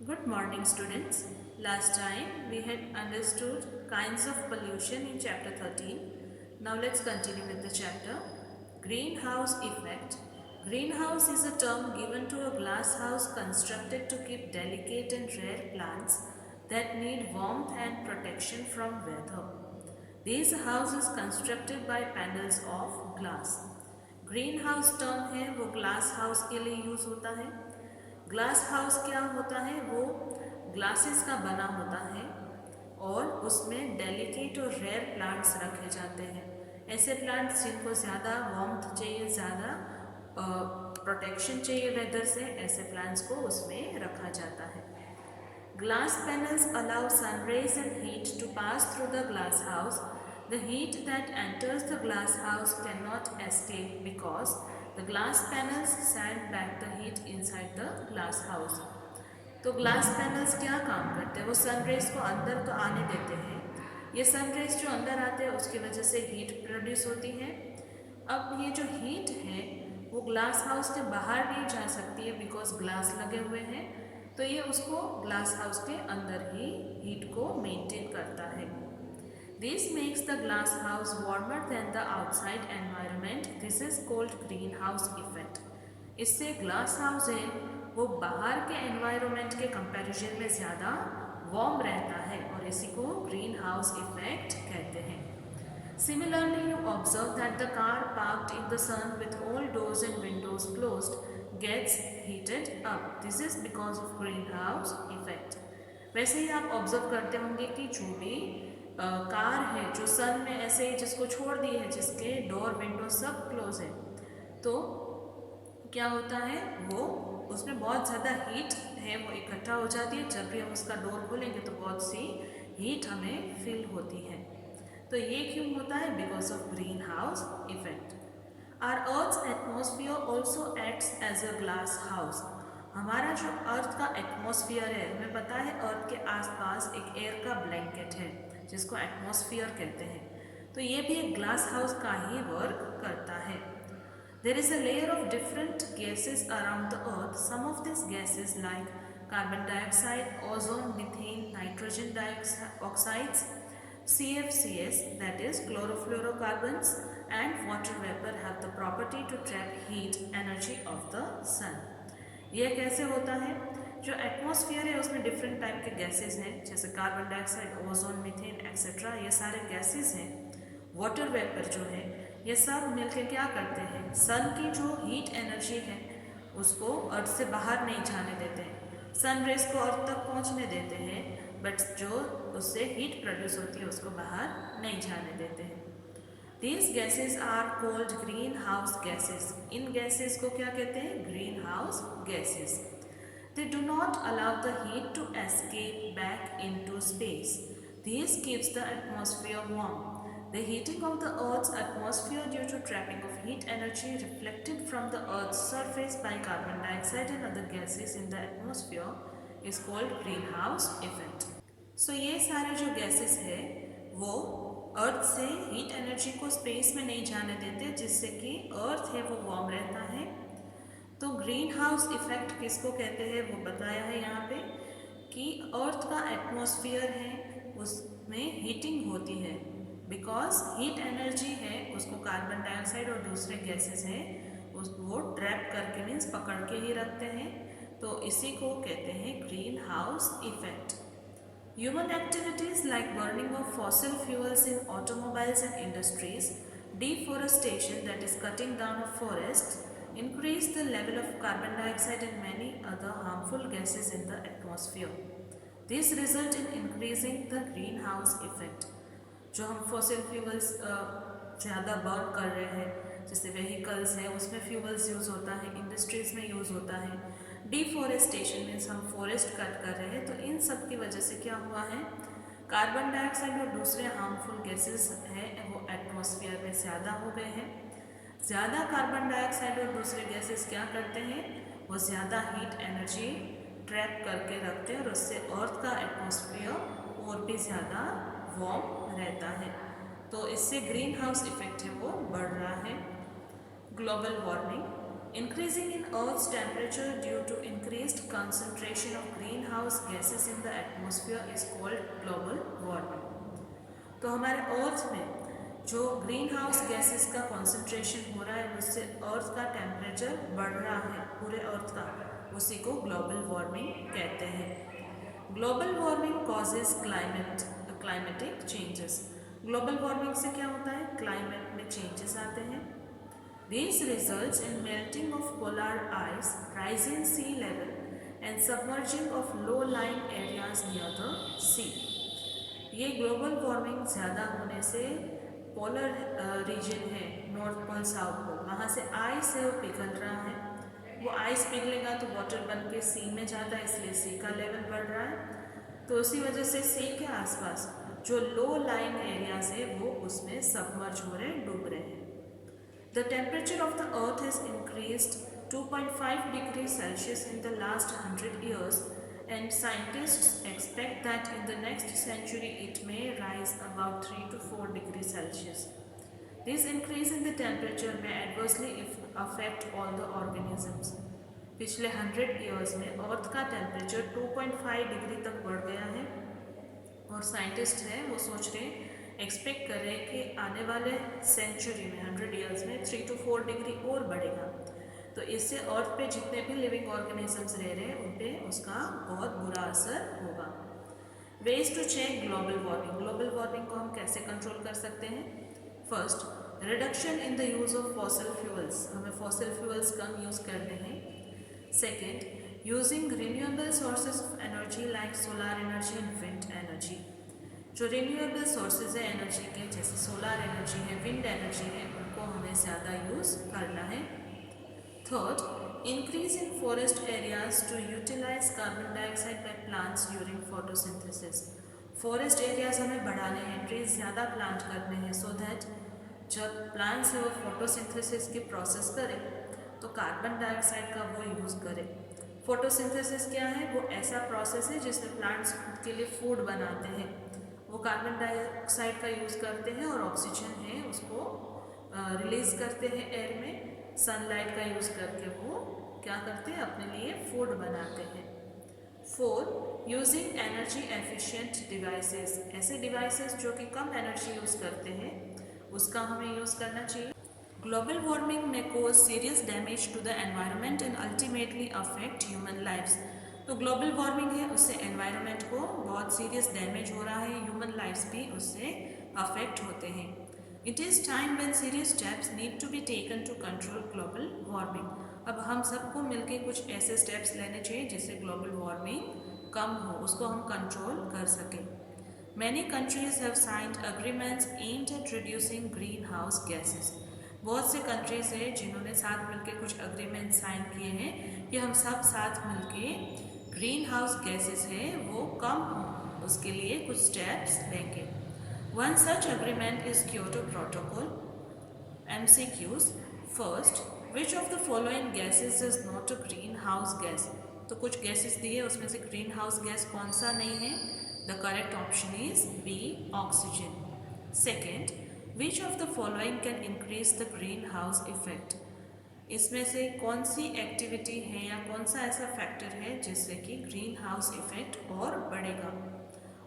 Good morning, students. Last time we had understood kinds of pollution in chapter 13. Now let's continue with the chapter. Greenhouse effect. Greenhouse is a term given to a glass house constructed to keep delicate and rare plants that need warmth and protection from weather. These houses constructed by panels of glass. Green house term है वो glass house के लिए use होता है। Glass house क्या होता है, वो ग्लासेस का बना होता है और उसमें डेलिकेट और रेयर प्लांट्स रखे जाते हैं। ऐसे प्लांट्स जिनको ज़्यादा वार्मथ चाहिए, ज़्यादा प्रोटेक्शन चाहिए वेदर से, ऐसे प्लांट्स को उसमें रखा जाता है। Glass panels allow sun rays and heat to pass through the glass house. The heat that enters the glass house cannot escape because the glass panels send back the heat inside the glass house. तो glass panels क्या काम करते हैं, वो sun rays को अंदर तो आने देते हैं। ये सन रेज जो अंदर आते हैं उसकी वजह से हीट प्रोड्यूस होती है। अब ये जो हीट है वो ग्लास हाउस के बाहर नहीं जा सकती है बिकॉज ग्लास लगे हुए हैं, तो ये उसको ग्लास हाउस के अंदर ही हीट को मेंटेन करता है। This makes the glass house warmer than the outside environment. This is called green house effect. इससे ग्लास हाउस है वो बाहर के एनवायरनमेंट के कंपैरिजन में ज़्यादा वार्म रहता है और इसी को ग्रीन हाउस इफेक्ट कहते हैं। Similarly, you observe that the car parked in the sun with all doors and windows closed gets heated up. This is because of greenhouse effect. वैसे ही आप ऑब्जर्व करते होंगे कि जो भी कार है जो सन में ऐसे ही जिसको छोड़ दी है, जिसके डोर विंडो सब क्लोज है, तो क्या होता है वो उसमें बहुत ज़्यादा हीट है वो इकट्ठा हो जाती है। जब भी हम उसका डोर खोलेंगे तो बहुत सी हीट हमें फील होती है। तो ये क्यों होता है? Because of green house effect. Our earth atmosphere also acts as a glass house. हमारा जो अर्थ का एटमोसफियर है, हमें पता है अर्थ के आसपास एक एयर का ब्लैंकेट है जिसको एटमोसफियर कहते हैं, तो ये भी एक ग्लास हाउस का ही वर्क करता है। There is a layer of different gases around the earth. Some of these gases like carbon dioxide, ozone, methane, nitrogen dioxides, CFCs, that is chlorofluorocarbons, and water vapor have the property to trap heat energy of the sun. यह कैसे होता है? जो atmosphere है उसमें different type के gases हैं, जैसे carbon dioxide, ozone, methane etcetera, ये सारे गैसेस हैं। वाटर वेपर जो है ये सब मिलकर क्या करते हैं, सन की जो हीट एनर्जी है उसको अर्थ से बाहर नहीं जाने देते हैं। सन रेज को अर्थ तक पहुंचने देते हैं, बट जो उससे हीट प्रोड्यूस होती है उसको बाहर नहीं जाने देते हैं। These gases are called greenhouse gases. In gases को क्या कहते हैं? greenhouse gases. They do not allow the heat to escape back into space. This keeps the atmosphere warm. The heating of the Earth's atmosphere due to trapping of heat energy reflected from the Earth's surface by carbon dioxide and other gases in the atmosphere is called greenhouse effect. So ये सारे जो gases है वो अर्थ से heat energy को space में नहीं जाने देते, जिससे कि अर्थ है वो वार्म रहता है। तो ग्रीन हाउस इफेक्ट किसको कहते हैं वो बताया है यहाँ पे कि अर्थ का एटमॉस्फेयर है उसमें हीटिंग होती है, बिकॉज हीट एनर्जी है उसको कार्बन डाइऑक्साइड और दूसरे गैसेस हैं वो ट्रैप करके मीन्स पकड़ के ही रखते हैं, तो इसी को कहते हैं green house effect. Human activities like burning of fossil fuels in automobiles and industries, deforestation that is cutting down of forests, increase the level of carbon dioxide and many other harmful gases in the atmosphere. This result in increasing the greenhouse effect. जो हम fossil fuels ज़्यादा burn कर रहे हैं, जैसे vehicles है उसमें fuels use होता है, इंडस्ट्रीज़ में यूज़ होता है। डिफॉरेस्टेशन मीन्स हम फॉरेस्ट कट कर रहे हैं, तो इन सब की वजह से क्या हुआ है, कार्बन डाइऑक्साइड और दूसरे हार्मफुल गैसेस हैं वो एटमॉस्फेयर में ज़्यादा हो गए हैं। ज़्यादा कार्बन डाइऑक्साइड और दूसरे गैसेस क्या करते हैं, वो ज़्यादा हीट एनर्जी ट्रैप करके रखते हैं और उससे अर्थ का एटमॉस्फेयर और भी ज़्यादा वार्म रहता है, तो इससे ग्रीन हाउस इफेक्ट है वो बढ़ रहा है। Global warming, increasing in Earth's temperature due to increased concentration of greenhouse greenhouse gases in the atmosphere is called global warming. तो हमारे अर्थ में जो ग्रीन हाउस गैसेस का कॉन्सेंट्रेशन हो रहा है उससे अर्थ का टेम्परेचर बढ़ रहा है पूरे अर्थ का, उसी को ग्लोबल वार्मिंग कहते हैं। Global warming causes climatic changes. Global warming से क्या होता है, क्लाइमेट में चेंजेस आते हैं। These results in melting of polar ice, rising sea level and submerging of low-lying areas near the sea. ये ग्लोबल वार्मिंग ज़्यादा होने से पोलर रीजन है नॉर्थ पोल साउथ पोल, वहाँ से आइस है वो पिघल रहा है। वो आइस पिघलेगा तो वाटर बन के सी में जाता है, इसलिए सी का लेवल बढ़ रहा है। तो उसी वजह से सी के आसपास जो लो लाइंग एरियाज है वो उसमें सबमर्ज हो रहे हैं, डूब रहे हैं। The temperature of the earth has increased 2.5 degrees Celsius in the last 100 years, and scientists expect that in the next century it may rise about 3 to 4 degrees Celsius. This increase in the temperature may adversely affect all the organisms. पिछले 100 years में अर्थ का temperature 2.5 degree तक बढ़ गया है और scientist हैं वो सोच रहे हैं, एक्सपेक्ट कर रहे हैं कि आने वाले सेंचुरी में 100 ईयर्स में 3 to 4 डिग्री और बढ़ेगा। तो इससे अर्थ पे जितने भी लिविंग ऑर्गेनिजम्स रह रहे हैं उन पर उसका बहुत बुरा असर होगा। Ways to check global warming. Global warming को हम कैसे कंट्रोल कर सकते हैं? First, reduction in the use of fossil fuels. हमें फॉसिल फ्यूल्स कम यूज़ करने हैं। Second, using renewable sources of energy like solar energy and wind energy. जो रिन्यूएबल सोर्सेज है एनर्जी के, जैसे सोलार एनर्जी है, विंड एनर्जी है, उनको हमें ज़्यादा यूज़ करना है। Third, increase in forest areas to utilise carbon dioxide by plants during photosynthesis. Forest areas हमें बढ़ाने हैं, ट्रीज ज़्यादा प्लांट करने हैं, सो दैट जब प्लांट्स है वो फोटोसिंथेसिस की प्रोसेस करें तो कार्बन डाइऑक्साइड का वो यूज़ करें। फोटोसिंथेसिस क्या है? वो ऐसा प्रोसेस है जिसमें प्लांट्स खुद के लिए फूड बनाते हैं। वो कार्बन डाइऑक्साइड का यूज़ करते हैं और ऑक्सीजन है उसको रिलीज़ करते हैं एयर में। सनलाइट का यूज़ करके वो क्या करते हैं, अपने लिए फूड बनाते हैं। Four, using energy efficient devices. ऐसे डिवाइसेस जो कि कम एनर्जी यूज़ करते हैं उसका हमें यूज़ करना चाहिए। ग्लोबल वार्मिंग में causes serious damage to the environment and ultimately affect human lifes. तो ग्लोबल वार्मिंग है उससे एनवायरनमेंट को बहुत सीरियस डैमेज हो रहा है, ह्यूमन लाइफ्स भी उससे अफेक्ट होते हैं। It is time when serious steps need to be taken to control global warming. अब हम सबको मिलकर कुछ ऐसे स्टेप्स लेने चाहिए जिससे ग्लोबल वार्मिंग कम हो, उसको हम कंट्रोल कर सकें। Many countries have signed agreements aimed at reducing green house gases. बहुत से कंट्रीज हैं जिन्होंने साथ मिलकर कुछ अग्रीमेंट साइन किए हैं कि हम सब साथ मिलकर ग्रीन हाउस गैसेस है वो कम हो, उसके लिए कुछ स्टेप्स लेंगे। One such agreement is Kyoto protocol. MCQs। First, which of the following gases is not a green house gas. तो कुछ गैसेस दिए उसमें से ग्रीन हाउस गैस कौन सा नहीं है? The correct option is B, oxygen. Second, which of the following can increase the green house effect. इसमें से कौन सी एक्टिविटी है या कौन सा ऐसा फैक्टर है जिससे कि ग्रीन हाउस इफेक्ट और बढ़ेगा?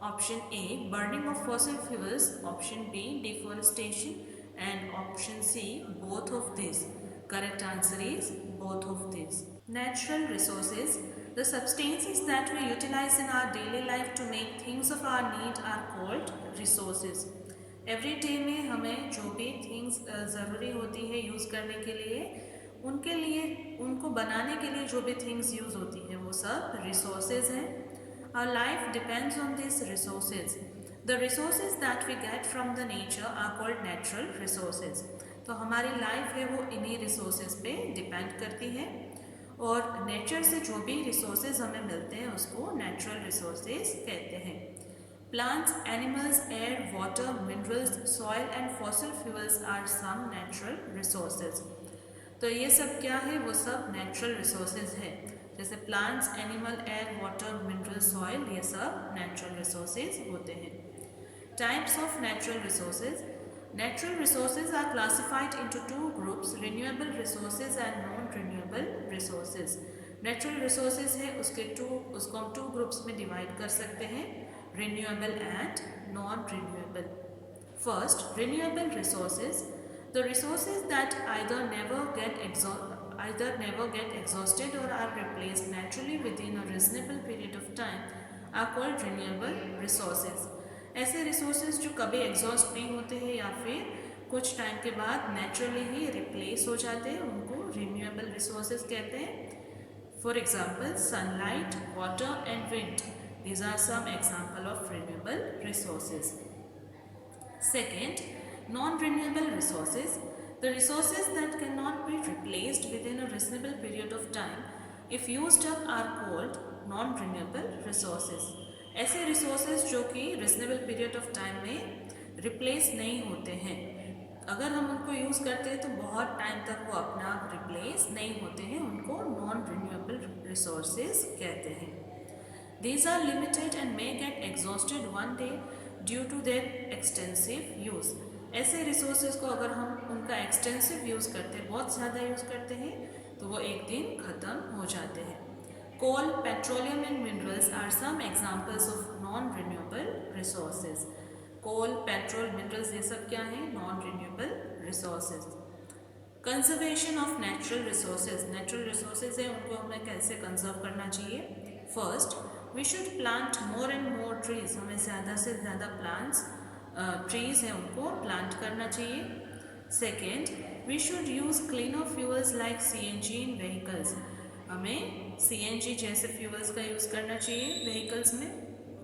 Option A, burning of fossil fuels. Option B, deforestation and option C, both of this. Correct answer is both of this. Natural resources. The substances that we utilize in our daily life to make things of our need are called resources. Every day में हमें जो भी things ज़रूरी होती है use करने के लिए, उनके लिए उनको बनाने के लिए जो भी things यूज़ होती है वो सब resources हैं। Our life depends on these resources. The resources that we get from the nature are called natural resources. तो हमारी life है वो इन्हीं resources पे depend करती है और नेचर से जो भी रिसोर्सेज हमें मिलते हैं उसको नेचुरल रिसोर्सेज कहते हैं। Plants, animals, air, water, minerals, soil and fossil fuels are some natural resources. तो ये सब क्या है? वो सब नेचुरल रिसोर्सेज है। जैसे plants, animal, air, water, mineral, soil, ये सब नेचुरल रिसोर्सेज होते हैं। Types of natural resources. Natural resources are classified into two groups, renewable resources and non-renewable resources. Natural resources है उसको हम 2 ग्रुप्स में डिवाइड कर सकते हैं, renewable and non renewable. First, renewable resources, the resources that either never get exhausted or are replaced naturally within a reasonable period of time are called renewable resources। ऐसे resources जो कभी exhaust नहीं होते हैं या फिर कुछ टाइम के बाद नेचुरली ही रिप्लेस हो जाते हैं, उनको रिन्यूएबल रिसोर्सेज कहते हैं। For example sunlight, water and wind, these are some example of renewable resources। Second, non-renewable resources, the resources that cannot be replaced within a reasonable period of time if used up are called non-renewable resources। ऐसे resources जो कि reasonable period of time में replace नहीं होते हैं, अगर हम उनको यूज़ करते हैं तो बहुत टाइम तक वो अपना आप रिप्लेस नहीं होते हैं, उनको नॉन रिन्यूएबल रिसोर्सेज कहते हैं। These are limited and may get exhausted one day due to their extensive use। ऐसे रिसोर्सेज को अगर हम उनका एक्सटेंसिव यूज़ करते हैं, बहुत ज़्यादा यूज़ करते हैं, तो वो एक दिन ख़त्म हो जाते हैं। Coal, petroleum and minerals are some examples of non renewable resources. Coal, petrol, minerals ये सब क्या हैं? Non renewable resources. Conservation of natural resources, natural resources है उनको हमें कैसे कंजर्व करना चाहिए? First, we should plant more and more trees, हमें ज़्यादा से ज़्यादा प्लांट्स ट्रीज़ हैं उनको प्लांट करना चाहिए। Second, we should use cleaner fuels like CNG in vehicles, हमें CNG जैसे फ्यूल्स का यूज़ करना चाहिए व्हीकल्स में।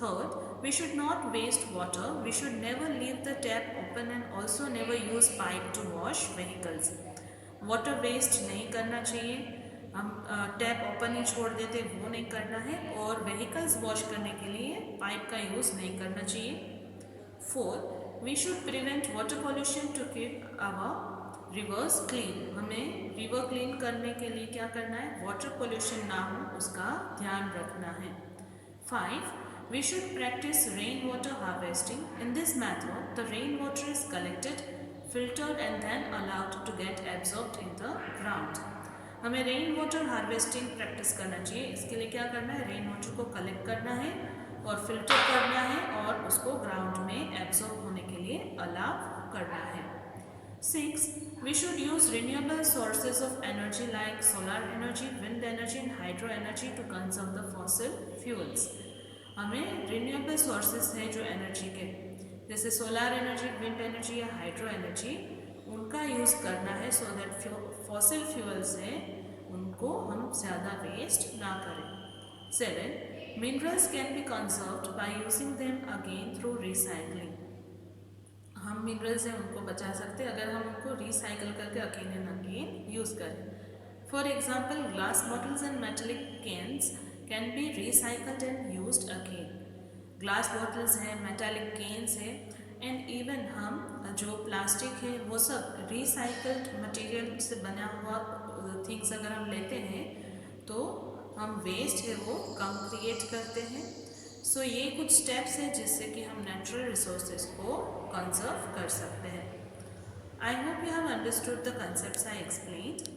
Third, we should not waste water, we should never leave the tap open and also never use pipe to wash vehicles। Water waste नहीं करना चाहिए, हम टैप ओपन ही छोड़ देते, वो नहीं करना है, और व्हीकल्स वॉश करने के लिए पाइप का यूज़ नहीं करना चाहिए। Fourth, we should prevent water pollution to keep our rivers clean, हमें रिवर क्लीन करने के लिए क्या करना है? वाटर पॉल्यूशन ना हो उसका ध्यान रखना है। 5, we should practice rainwater harvesting। In this method, the rainwater is collected, filtered and then allowed to get absorbed in the ground। हमें रेन वाटर हार्वेस्टिंग प्रैक्टिस करना चाहिए। इसके लिए क्या करना है? रेन वाटर को कलेक्ट करना है और फिल्टर करना है और उसको ग्राउंड में एब्जॉर्ब होने के लिए अलाउ करना है। 6, we should use renewable sources of energy like solar energy, wind energy and hydro energy to conserve the fossil fuels। हमें रिन्यूएबल सोर्सेज हैं जो एनर्जी के, जैसे सोलर एनर्जी, विंड एनर्जी या हाइड्रो एनर्जी, उनका यूज़ करना है सो दैट फॉसिल फ्यूल्स हैं उनको हम ज़्यादा वेस्ट ना करें। 7, minerals can be conserved by using them again through recycling, हम मिनरल्स हैं उनको बचा सकते हैं अगर हम उनको रिसाइकल करके अगेन एंड अगेन यूज़ करें। For example, glass bottles and metallic cans can be recycled and used again. Glass bottles हैं, मेटालिक केन्स हैं एंड इवन हम जो प्लास्टिक है वो सब रिसाइकल्ड मटेरियल से बना हुआ थिंग्स अगर हम लेते हैं तो हम वेस्ट है वो कम क्रिएट करते हैं। सो ये कुछ स्टेप्स हैं जिससे कि हम नेचुरल रिसोर्सेज को कंजर्व कर सकते हैं। I hope you have understood the concepts I explained.